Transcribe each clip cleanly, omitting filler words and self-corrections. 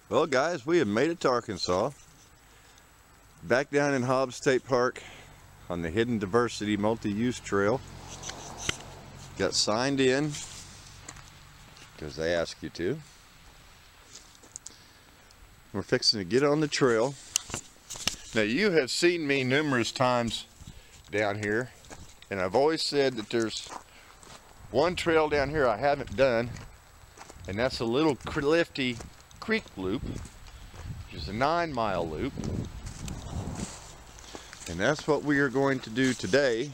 Well guys, we have made it to Arkansas. Back down in Hobbs State Park on the Hidden Diversity Multi-Use Trail. Got signed in because they ask you to. We're fixing to get on the trail. Now you have seen me numerous times down here, and I've always said that there's one trail down here I haven't done, and that's a little Clifty Creek loop, which is a 9-mile loop. And that's what we are going to do today,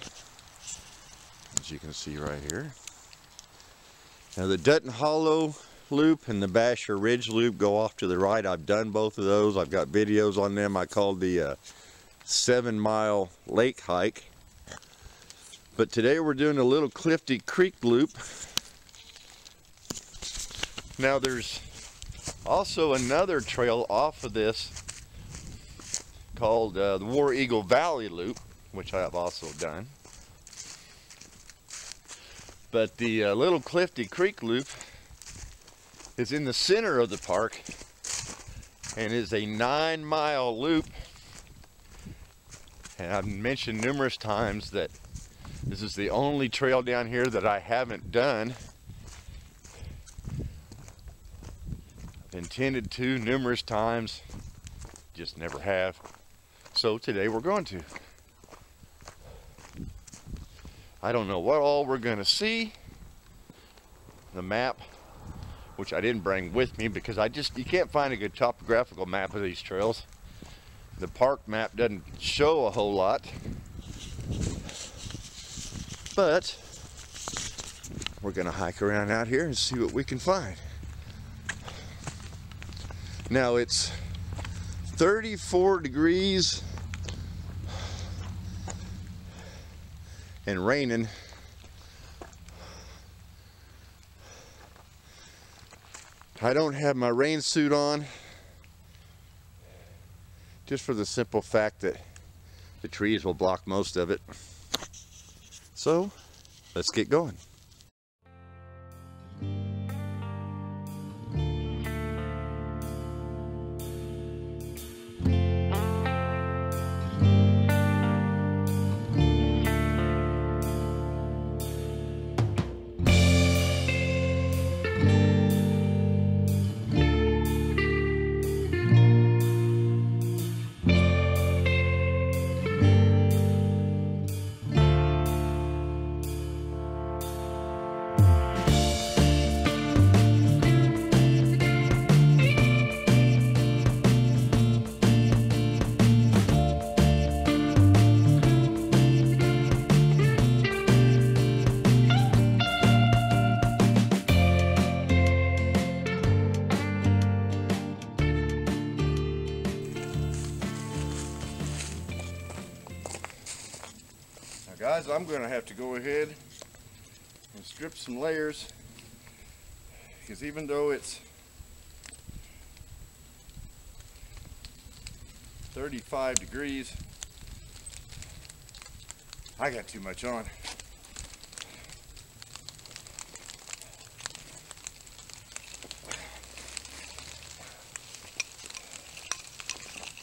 as you can see right here. Now the Dutton Hollow loop and the Basher Ridge loop go off to the right. I've done both of those. I've got videos on them. I called the 7-mile lake hike. But today we're doing a little Clifty Creek loop. Now there's also another trail off of this called the War Eagle Valley Loop, which I have also done. But the little Clifty Creek Loop is in the center of the park and is a 9-mile loop. And I've mentioned numerous times that this is the only trail down here that I haven't done. I've intended to numerous times, just never have. So today we're going to. I don't know what all we're going to see. The map, which I didn't bring with me because you can't find a good topographical map of these trails. The park map doesn't show a whole lot. But we're going to hike around out here and see what we can find. Now it's 34 degrees and raining. I don't have my rain suit on, just for the simple fact that the trees will block most of it. So let's get going. Guys, I'm going to have to go ahead and strip some layers, because even though it's 35 degrees, I got too much on.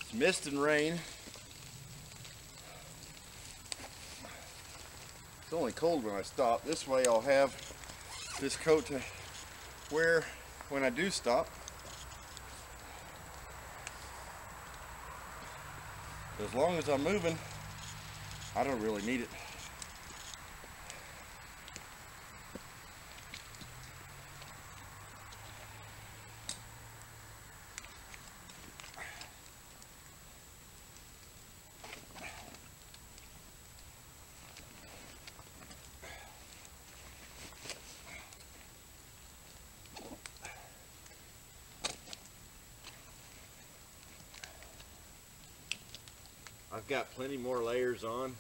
It's mist and rain. It's only cold when I stop. This way I'll have this coat to wear when I do stop. As long as I'm moving, I don't really need it. I've got plenty more layers on,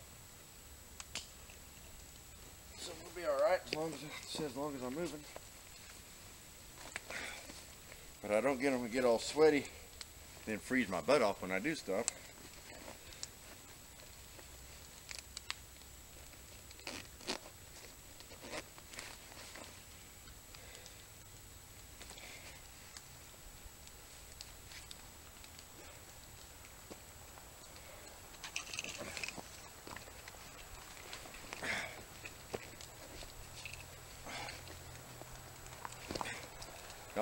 so we'll be all right as long as I'm moving. But I don't get all sweaty, then freeze my butt off when I do stop.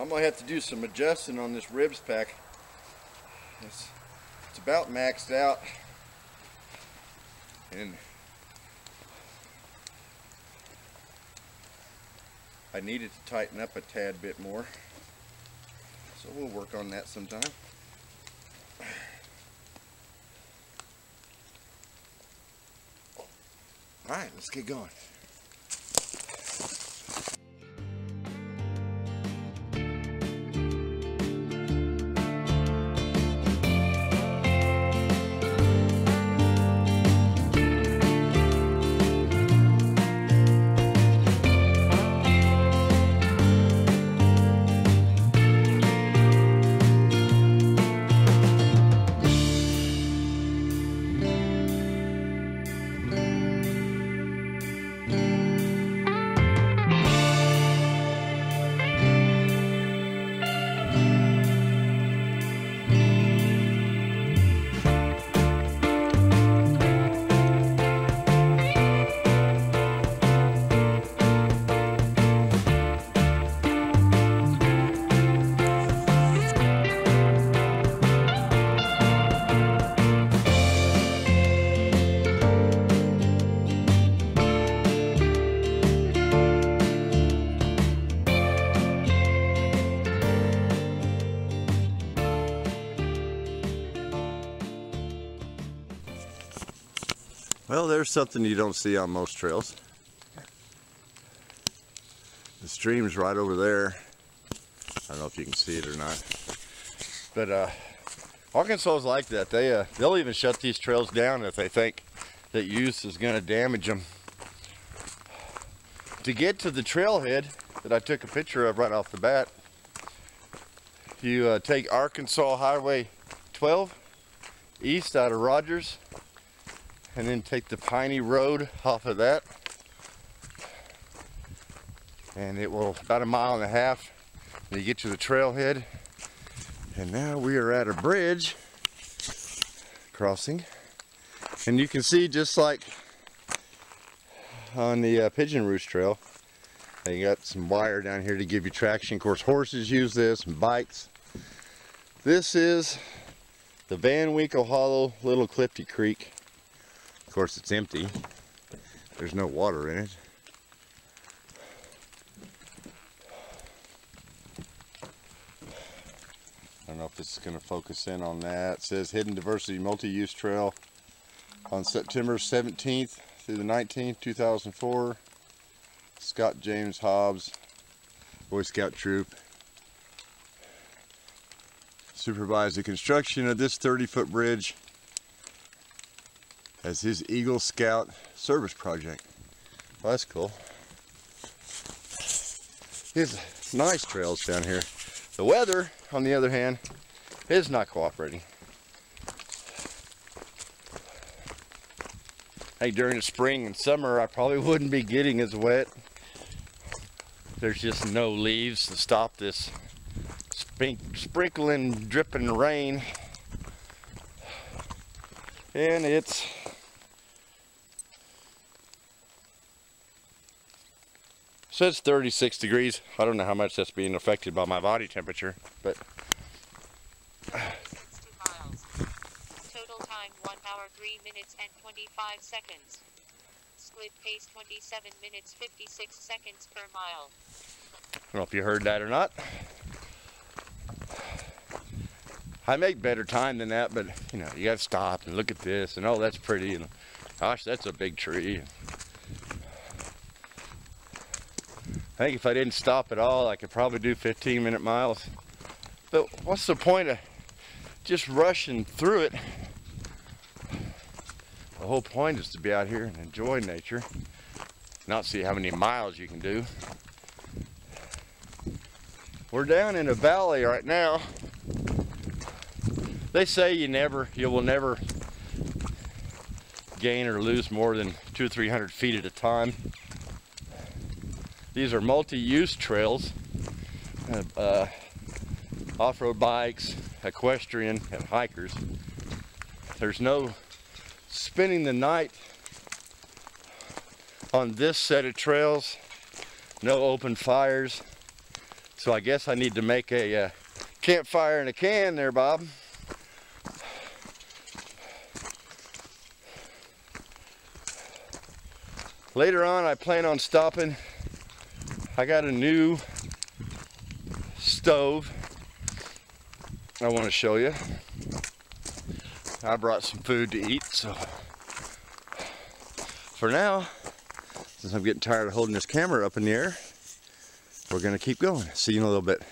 I'm gonna have to do some adjusting on this ribs pack. It's about maxed out, and I needed to tighten up a tad bit more, so we'll work on that sometime. Alright, let's get going. Well, there's something you don't see on most trails. The stream's right over there. I don't know if you can see it or not. But Arkansas is like that. They'll even shut these trails down if they think that use is going to damage them. To get to the trailhead that I took a picture of right off the bat, you take Arkansas Highway 12 east out of Rogers, and then take the Piney Road off of that, and it will about 1.5 miles, and you get to the trailhead. And now we are at a bridge crossing, and you can see, just like on the Pigeon Roost Trail, they got some wire down here to give you traction. Of course, horses use this, and bikes. This is the Van Winkle Hollow Little Clifty Creek. Of course, it's empty. There's no water in it. I don't know if this is going to focus in on that. It says Hidden Diversity Multi-Use Trail on September 17th through the 19th, 2004. Scott James Hobbs, Boy Scout Troop, supervised the construction of this 30-foot bridge as his Eagle Scout service project. Well, that's cool. There's nice trails down here. The weather, on the other hand, is not cooperating. Hey, during the spring and summer, I probably wouldn't be getting as wet. There's just no leaves to stop this sprinkling, dripping rain. And it says 36 degrees. I don't know how much that's being affected by my body temperature, but 60 miles. Total time 1 hour 3 minutes and 25 seconds. Split pace 27 minutes 56 seconds per mile. I don't know if you heard that or not. I make better time than that, but you know, you gotta stop and look at this, and oh, that's pretty, and gosh, that's a big tree. I think if I didn't stop at all, I could probably do 15-minute miles. But what's the point of just rushing through it? The whole point is to be out here and enjoy nature, not see how many miles you can do. We're down in a valley right now. They say you will never gain or lose more than 200 or 300 feet at a time. These are multi-use trails, off-road bikes, equestrian, and hikers. There's no spending the night on this set of trails, no open fires. So I guess I need to make a campfire in a can there, Bob. Later on, I plan on stopping. I got a new stove I want to show you. I brought some food to eat, so for now, since I'm getting tired of holding this camera up in the air, we're going to keep going. See you in a little bit.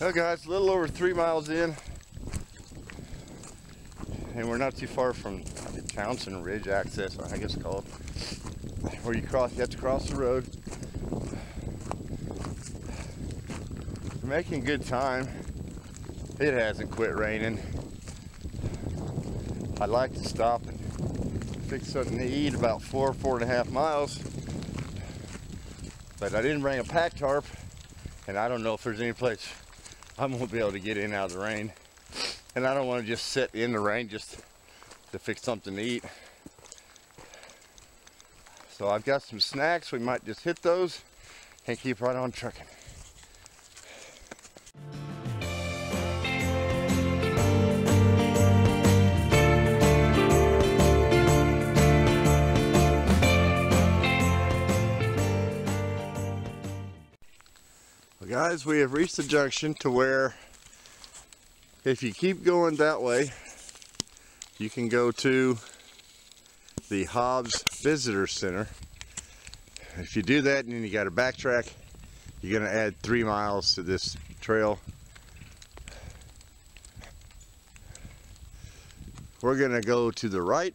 Well guys, a little over 3 miles in, and we're not too far from the Townsend Ridge access, I think it's called, where you have to cross the road. We're making good time. It hasn't quit raining. I'd like to stop and fix something to eat about 4.5 miles, but I didn't bring a pack tarp, and I don't know if there's any place I won't be able to get in out of the rain, and I don't want to just sit in the rain just to fix something to eat. So I've got some snacks. We might just hit those and keep right on trucking. Guys, we have reached the junction to where if you keep going that way, you can go to the Hobbs Visitor Center. If you do that and then you got to backtrack, you're going to add 3 miles to this trail. We're going to go to the right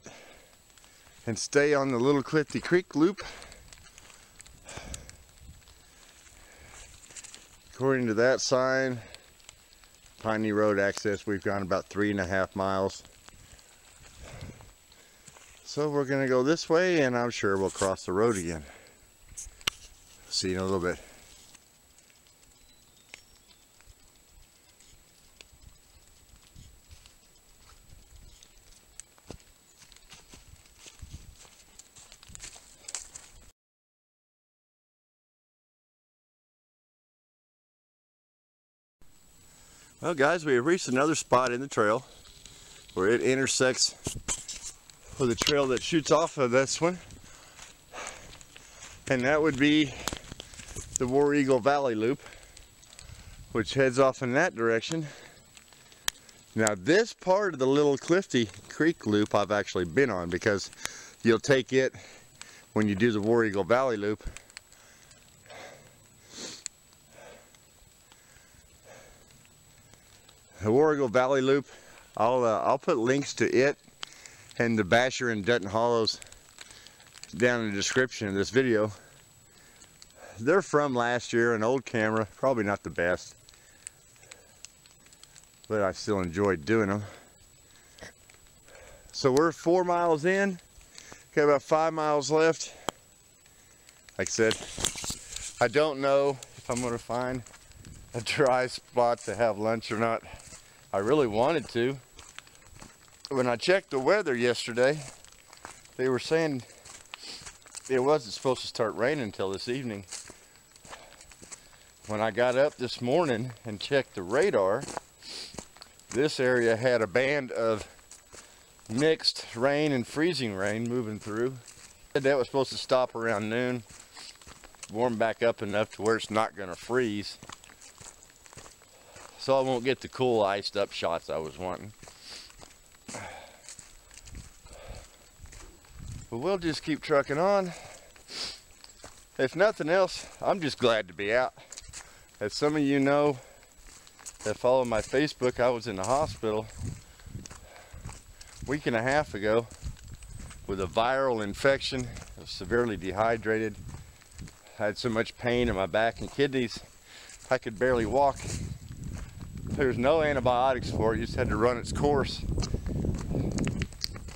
and stay on the little Clifty Creek loop. According to that sign, Piney Road access, we've gone about 3.5 miles. So we're going to go this way, and I'm sure we'll cross the road again. See you in a little bit. Well guys, we have reached another spot in the trail where it intersects with a trail that shoots off of this one, and that would be the War Eagle Valley Loop, which heads off in that direction. Now this part of the little Clifty Creek Loop I've actually been on, because you'll take it when you do the War Eagle Valley Loop. The War Eagle Valley Loop, I'll put links to it and the Basher and Dutton Hollows down in the description of this video. They're from last year, an old camera, probably not the best, but I still enjoyed doing them. So we're 4 miles in, got about 5 miles left. Like I said, I don't know if I'm going to find a dry spot to have lunch or not. I really wanted to. When I checked the weather yesterday, they were saying it wasn't supposed to start raining until this evening. When I got up this morning and checked the radar, this area had a band of mixed rain and freezing rain moving through. That was supposed to stop around noon, warm back up enough to where it's not going to freeze. so I won't get the cool iced up shots I was wanting. But we'll just keep trucking on. If nothing else, I'm just glad to be out. As some of you know that follow my Facebook, I was in the hospital a week and a half ago with a viral infection. I was severely dehydrated. I had so much pain in my back and kidneys, I could barely walk. There's no antibiotics for it, you just had to run its course.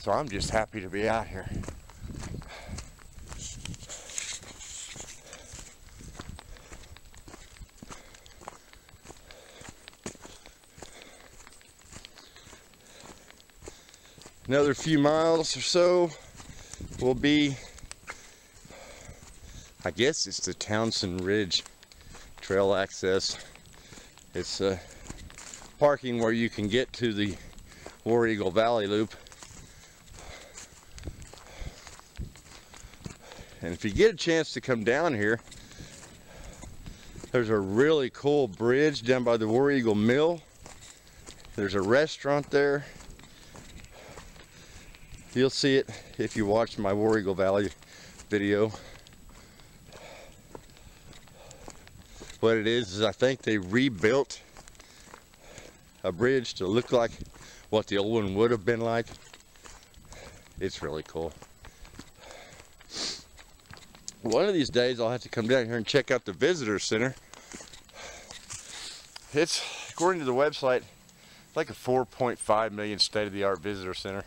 So I'm just happy to be out here. Another few miles or so will be, I guess it's the Townsend Ridge trail access. It's parking where you can get to the War Eagle Valley Loop. And if you get a chance to come down here, there's a really cool bridge down by the War Eagle Mill. There's a restaurant there. You'll see it if you watch my War Eagle Valley video. What it is I think they rebuilt a bridge to look like what the old one would have been like. It's really cool. One of these days I'll have to come down here and check out the visitor center. It's, according to the website, like a 4.5 million state-of-the-art visitor center.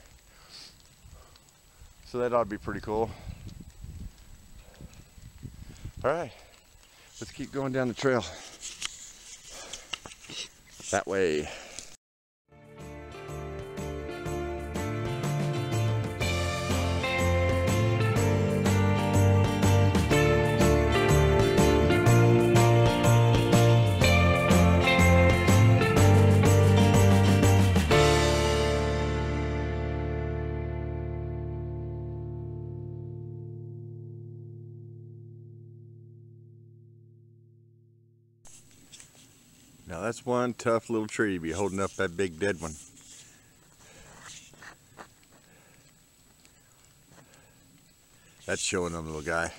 So that ought to be pretty cool. All right, let's keep going down the trail. That way. Now that's one tough little tree to be holding up that big dead one. That's showing them, little guy.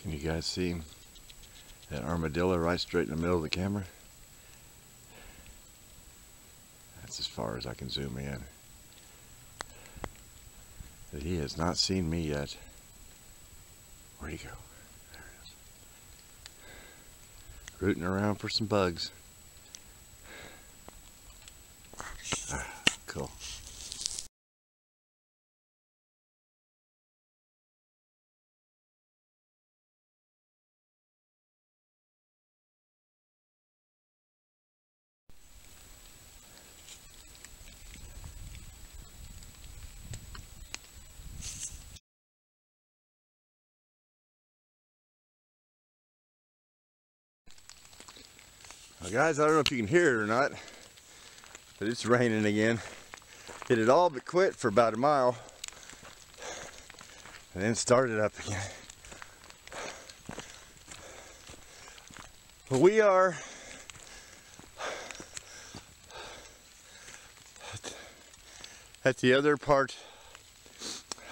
Can you guys see that armadillo right straight in the middle of the camera? That's as far as I can zoom in. But he has not seen me yet. Where'd he go? There he is. Rooting around for some bugs. Ah, cool. Well, guys, I don't know if you can hear it or not, but it's raining again. It had all but quit for about a mile, and then started up again. But we are at the other part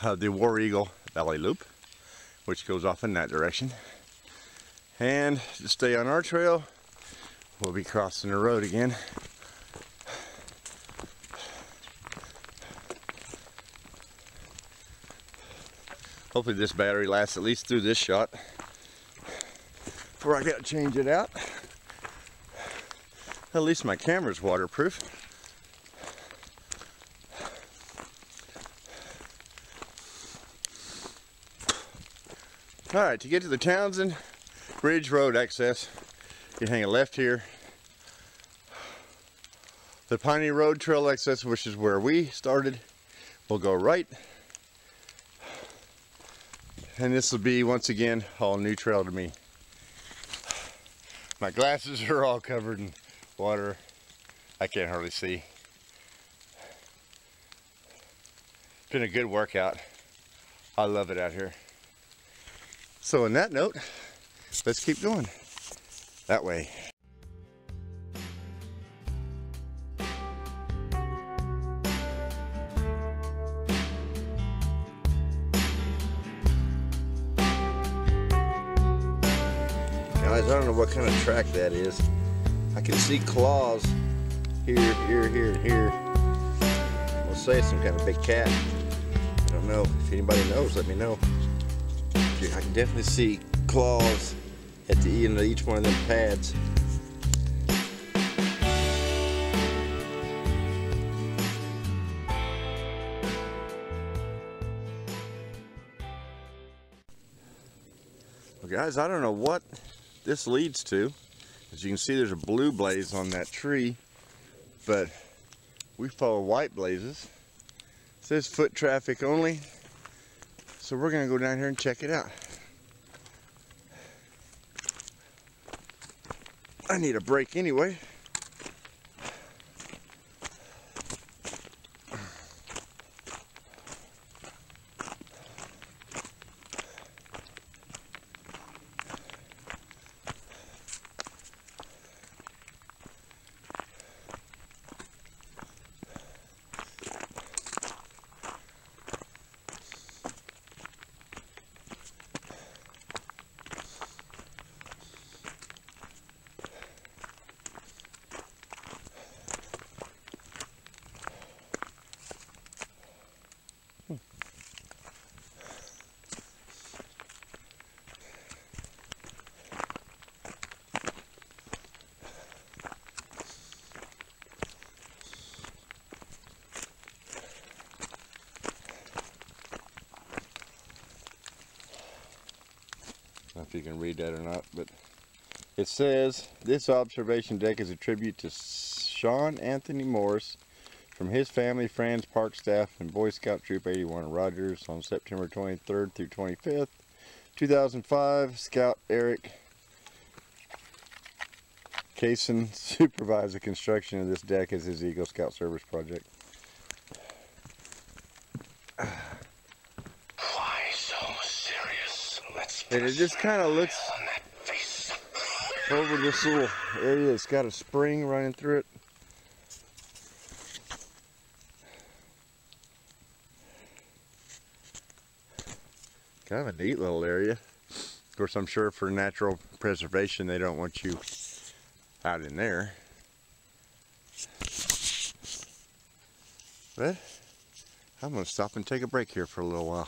of the War Eagle Valley Loop, which goes off in that direction. And to stay on our trail, we'll be crossing the road again. Hopefully this battery lasts at least through this shot before I gotta change it out. At least my camera's waterproof. Alright, to get to the Townsend Ridge Road access, you hang a left here, the Piney Road Trail access, which is where we started. We'll go right. And this will be, once again, all new trail to me. My glasses are all covered in water. I can't hardly see. It's been a good workout. I love it out here. So on that note, let's keep going that way. Guys, I don't know what kind of track that is. I can see claws here, here, here, and here. We'll say it's some kind of big cat. I don't know. If anybody knows, let me know. I can definitely see claws at the end of each one of them pads. Well, guys, I don't know what this leads to. As you can see, there's a blue blaze on that tree, but we follow white blazes. It says foot traffic only, so we're gonna go down here and check it out. I need a break anyway. I don't know if you can read that or not, but it says, this observation deck is a tribute to Sean Anthony Morris from his family, friends, park staff, and Boy Scout Troop 81 Rogers on September 23rd through 25th, 2005. Scout Eric Kaysen supervised the construction of this deck as his Eagle Scout service project. And it just kind of looks over this little area. It's got a spring running through it. Kind of a neat little area. Of course, I'm sure for natural preservation, they don't want you out in there. But I'm going to stop and take a break here for a little while.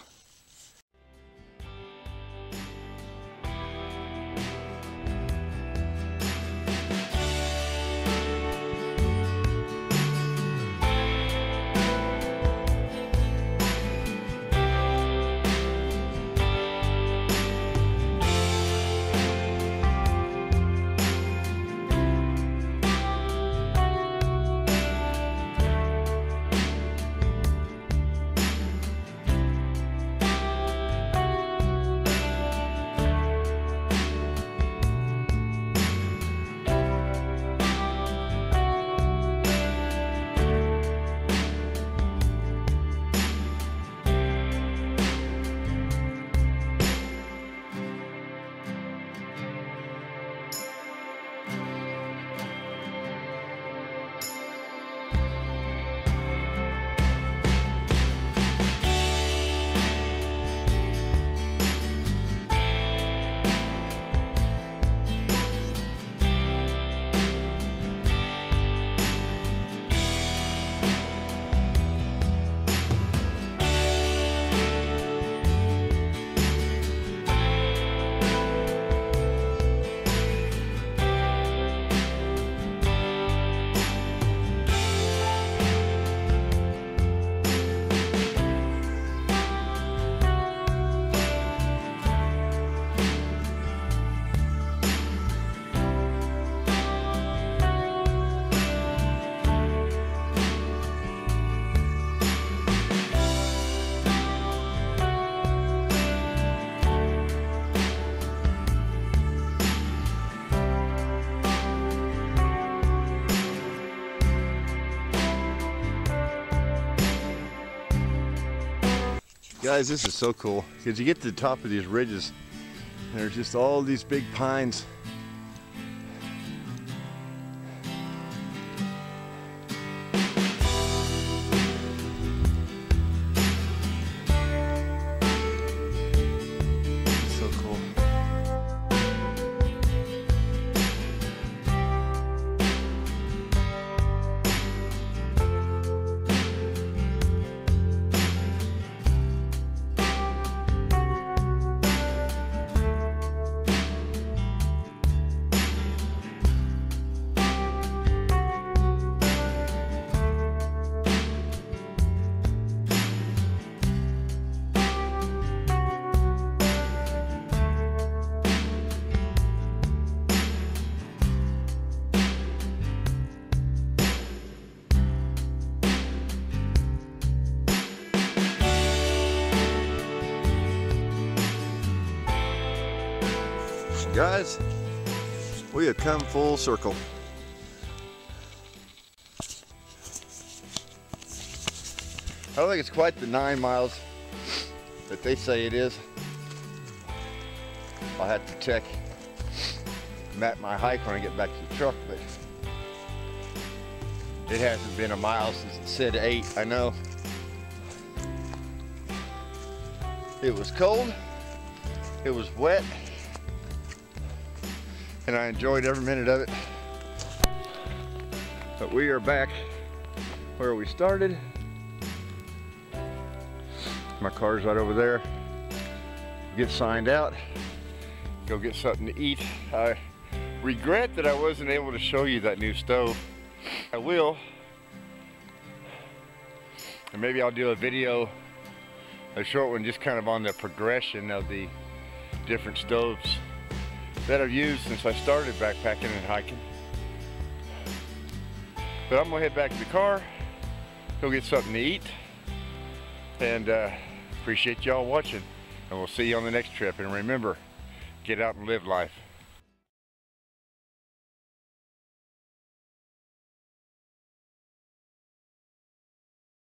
Guys, this is so cool because you get to the top of these ridges and there's just all these big pines. So cool. Guys, we have come full circle. I don't think it's quite the 9 miles that they say it is. I'll have to check, map my hike when I get back to the truck, but it hasn't been a mile since it said 8, I know. It was cold, it was wet, and I enjoyed every minute of it. But we are back where we started. My car's right over there. Get signed out, go get something to eat. I regret that I wasn't able to show you that new stove. I will, and maybe I'll do a video, a short one, just kind of on the progression of the different stoves that I've used since I started backpacking and hiking. But I'm gonna head back to the car, go get something to eat, and appreciate y'all watching, and we'll see you on the next trip. And remember, get out and live life.